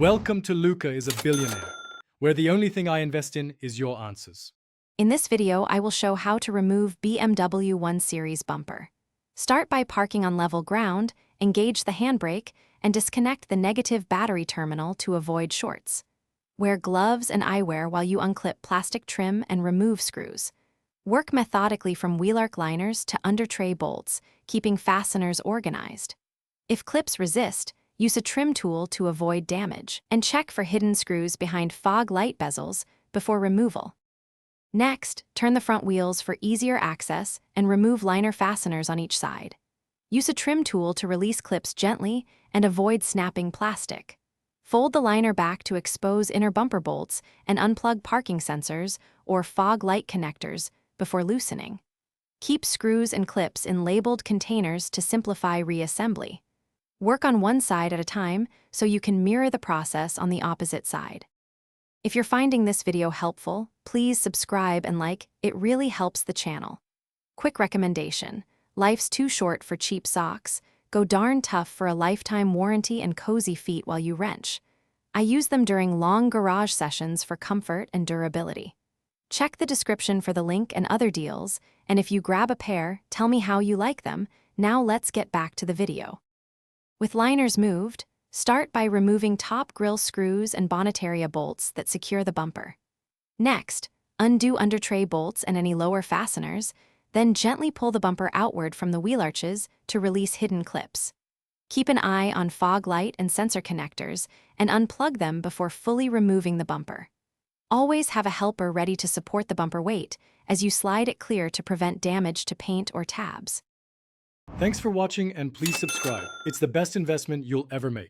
Welcome to Luca is a Billionaire, where the only thing I invest in is your answers. In this video, I will show how to remove BMW 1 Series bumper. Start by parking on level ground, engage the handbrake, and disconnect the negative battery terminal to avoid shorts. Wear gloves and eyewear while you unclip plastic trim and remove screws. Work methodically from wheel arch liners to under tray bolts, keeping fasteners organized. If clips resist, use a trim tool to avoid damage, and check for hidden screws behind fog light bezels before removal. Next, turn the front wheels for easier access and remove liner fasteners on each side. Use a trim tool to release clips gently and avoid snapping plastic. Fold the liner back to expose inner bumper bolts and unplug parking sensors or fog light connectors before loosening. Keep screws and clips in labeled containers to simplify reassembly. Work on one side at a time so you can mirror the process on the opposite side. If you're finding this video helpful, please subscribe and like, it really helps the channel. Quick recommendation: life's too short for cheap socks. Go darn tough for a lifetime warranty and cozy feet while you wrench. I use them during long garage sessions for comfort and durability. Check the description for the link and other deals, and if you grab a pair, tell me how you like them. Now let's get back to the video. With liners moved, start by removing top grille screws and bonnet bolts that secure the bumper. Next, undo under tray bolts and any lower fasteners, then gently pull the bumper outward from the wheel arches to release hidden clips. Keep an eye on fog light and sensor connectors and unplug them before fully removing the bumper. Always have a helper ready to support the bumper weight as you slide it clear to prevent damage to paint or tabs. Thanks for watching and please subscribe. It's the best investment you'll ever make.